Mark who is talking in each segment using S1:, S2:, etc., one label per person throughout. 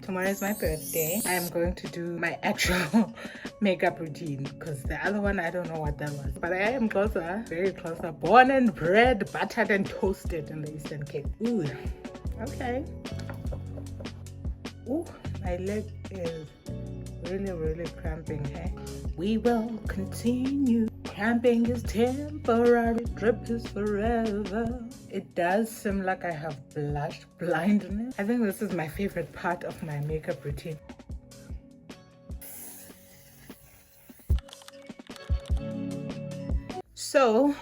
S1: Tomorrow is my birthday. I am going to do my actual makeup routine because the other one, I don't know what that was. But I am closer, very closer. Born and bred, buttered and toasted in the Eastern Cape. Ooh, okay. Ooh, my leg is really cramping, hey? We will continue. Cramping is temporary, drip is forever. It does seem like I have blush blindness. I think this is my favorite part of my makeup routine. So,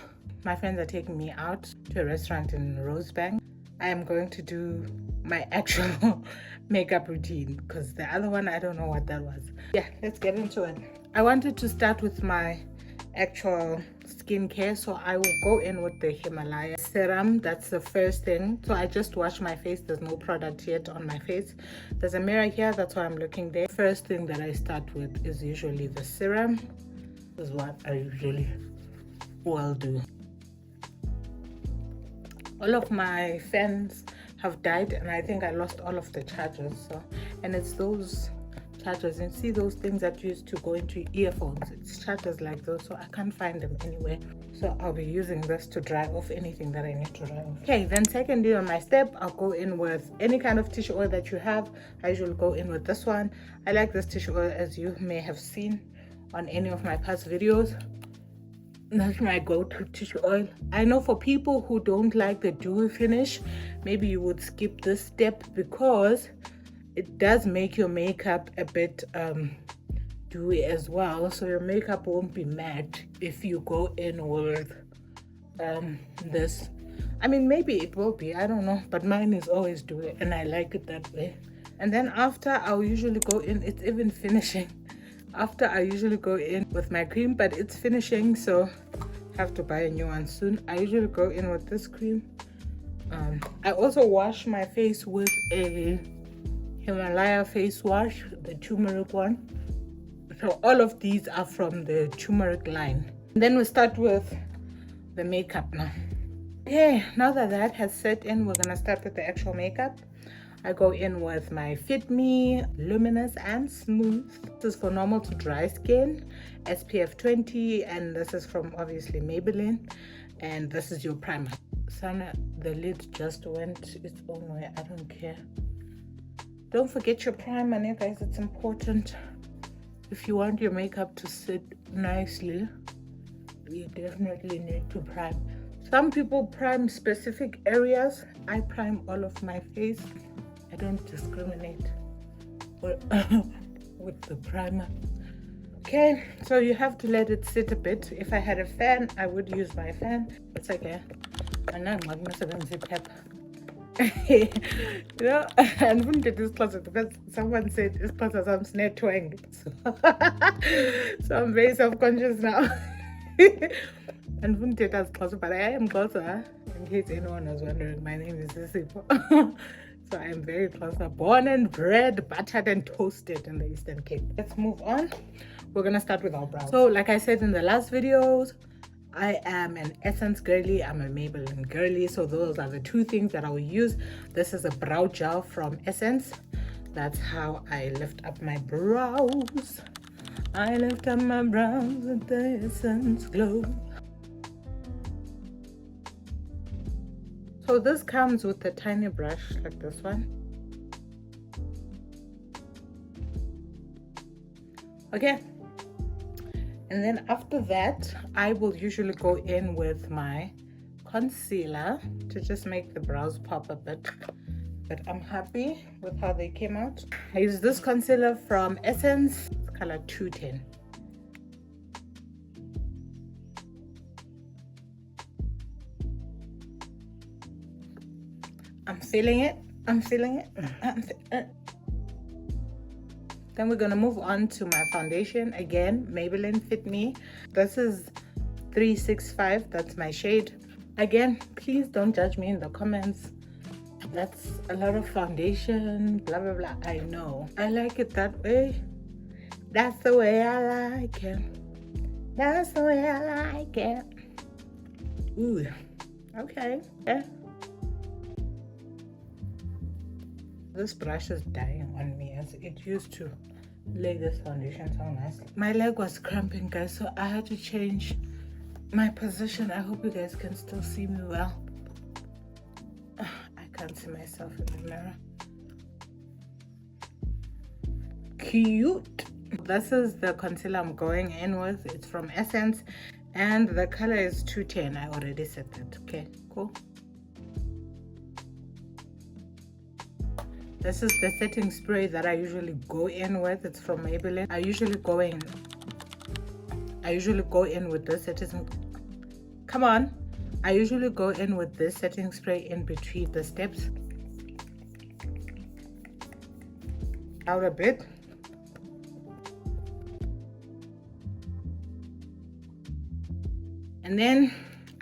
S1: my friends are taking me out to a restaurant in Rosebank. I am going to do my actual makeup routine because the other one, I don't know what that was. Yeah, let's get into it. I wanted to start with my actual skincare, so I will go in with the Himalaya serum. That's the first thing. So I just wash my face. There's no product yet on my face. There's a mirror here, that's why I'm looking there. First thing that I start with is usually the serum. This is what I usually will do. All of my fans have died and I think I lost all of the chargers, so, and it's those chargers, and see those things that used to go into earphones, it's chargers like those, so I can't find them anywhere, so I'll be using this to dry off anything that I need to dry off. Okay, then secondly on my step, I'll go in with any kind of tissue oil that you have. I usually go in with this one. I like this tissue oil, as you may have seen on any of my past videos. That's my go-to tissue oil. I know for people who don't like the dewy finish, maybe you would skip this step because it does make your makeup a bit dewy as well, so your makeup won't be matte if you go in with this. I mean, maybe it will be, I don't know, but mine is always dewy and I like it that way. And then after, I'll usually go in, it's even finishing. After, I usually go in with my cream, but it's finishing, so I have to buy a new one soon. I usually go in with this cream. I also wash my face with a Himalaya face wash, the turmeric one. So all of these are from the turmeric line. And then we start with the makeup now. Okay, now that that has set in, we're gonna start with the actual makeup. I go in with my Fit Me Luminous and Smooth. This is for normal to dry skin, SPF 20, and this is from obviously Maybelline. And this is your primer. Sana, the lid just went its own way. I don't care. Don't forget your primer, you guys. It's important. If you want your makeup to sit nicely, you definitely need to prime. Some people prime specific areas. I prime all of my face. I don't discriminate with the primer. Okay, so you have to let it sit a bit. If I had a fan, I would use my fan. It's okay. And I'm not going to pepper. You know, and when did this closet, because someone said it's closer, so I'm snare twang. So I'm very self-conscious now. And when did that's closer, but I am closer. In case anyone was wondering, my name is Sisipo. So I am very closer. Born and bred, buttered and toasted in the Eastern Cape. Let's move on. We're gonna start with our brows. So like I said in the last videos, I am an Essence girly, I'm a Maybelline girly, so those are the two things that I will use. This is a brow gel from Essence. That's how I lift up my brows. I lift up my brows with the Essence glow. So this comes with a tiny brush like this one. Okay. And then after that, I will usually go in with my concealer to just make the brows pop a bit. But I'm happy with how they came out. I use this concealer from Essence, it's color 210. I'm feeling it. I'm feeling it. Then we're gonna move on to my foundation. Again, Maybelline Fit Me. This is 365, that's my shade. Again, please don't judge me in the comments. That's a lot of foundation, blah, blah, blah. I know. I like it that way. That's the way I like it. That's the way I like it. Ooh, okay. This brush is dying on me. Essence, it used to lay this foundation so nicely. My leg was cramping, guys, so I had to change my position. I hope you guys can still see me well. I can't see myself in the mirror. Cute. This is the concealer I'm going in with. It's from Essence and the color is 210. I already said that. Okay, cool. This is the setting spray that I usually go in with. It's from Maybelline. I usually go in with this setting. Come on. I usually go in with this setting spray in between the steps. Out a bit. And then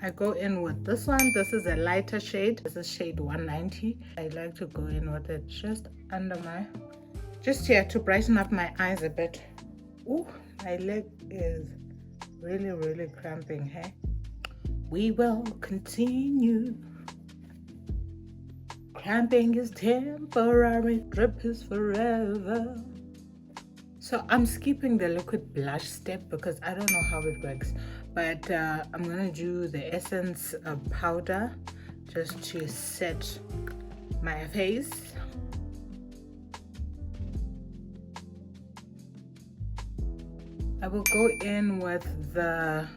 S1: I go in with this one. This is a lighter shade. This is shade 190. I like to go in with it just under my, just here to brighten up my eyes a bit. Ooh, my leg is really cramping, hey? We will continue. Cramping is temporary, drip is forever. So I'm skipping the liquid blush step because I don't know how it works, but I'm gonna do the Essence powder just to set my face. I will go in with the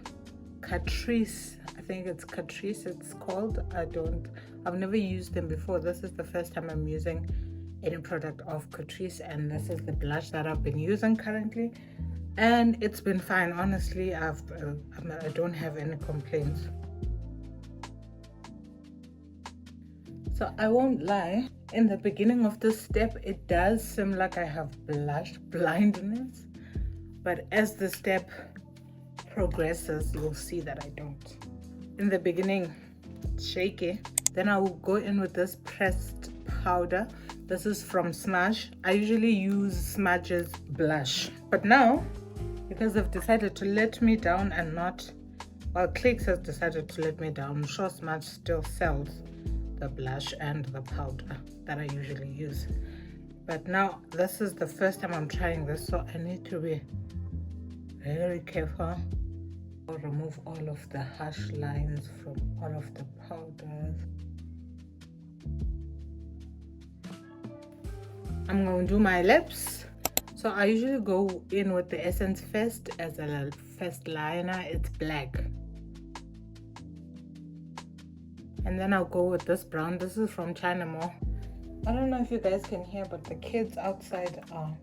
S1: Catrice. I think it's Catrice it's called. I've never used them before. This is the first time I'm using any product of Catrice, and this is the blush that I've been using currently, and it's been fine. Honestly, I don't have any complaints. So I won't lie, in the beginning of this step it does seem like I have blush blindness, but as the step progresses you'll see that I don't. In the beginning it's shaky. Then I will go in with this pressed powder. This is from Smudge. I usually use Smudge's blush, but now because they've decided to let me down and not, well, Clicks has decided to let me down. I'm sure Smudge still sells the blush and the powder that I usually use, but now this is the first time I'm trying this, so I need to be very careful. I'll remove all of the harsh lines from all of the powders. I'm going to do my lips. So I usually go in with the Essence first as a first liner. It's black. And then I'll go with this brown. This is from China Mall. I don't know if you guys can hear, but the kids outside are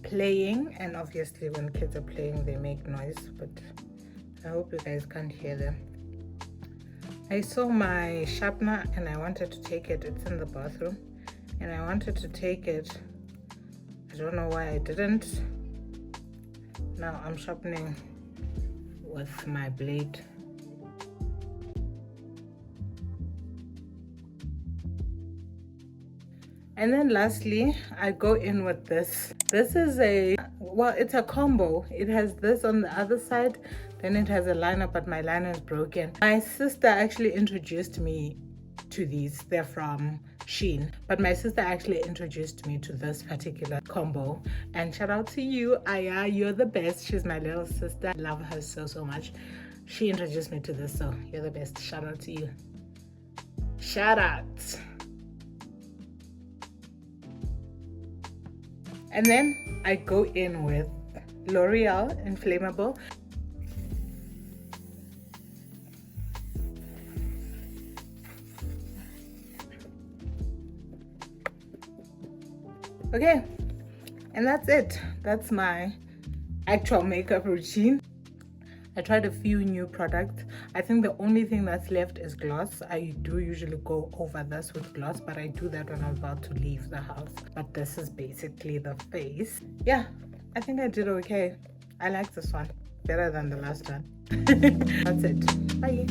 S1: playing. And obviously when kids are playing, they make noise. But I hope you guys can't hear them. I saw my sharpener and I wanted to take it. It's in the bathroom. And I wanted to take it. I don't know why I didn't. Now I'm sharpening with my blade. And then lastly, I go in with this. This is a, well, it's a combo. It has this on the other side, then it has a liner, but my liner is broken. My sister actually introduced me to these. They're from Shein, but my sister actually introduced me to this particular combo, and shout out to you, Aya, you're the best. She's my little sister. I love her so much. She introduced me to this, so you're the best. Shout out to you. Shout out. And then I go in with L'Oreal Inflammable. Okay, and that's it. That's my actual makeup routine. I tried a few new products. I think the only thing that's left is gloss. I do usually go over this with gloss, but I do that when I'm about to leave the house. But this is basically the face. Yeah, I think I did okay. I like this one better than the last one. That's it. Bye.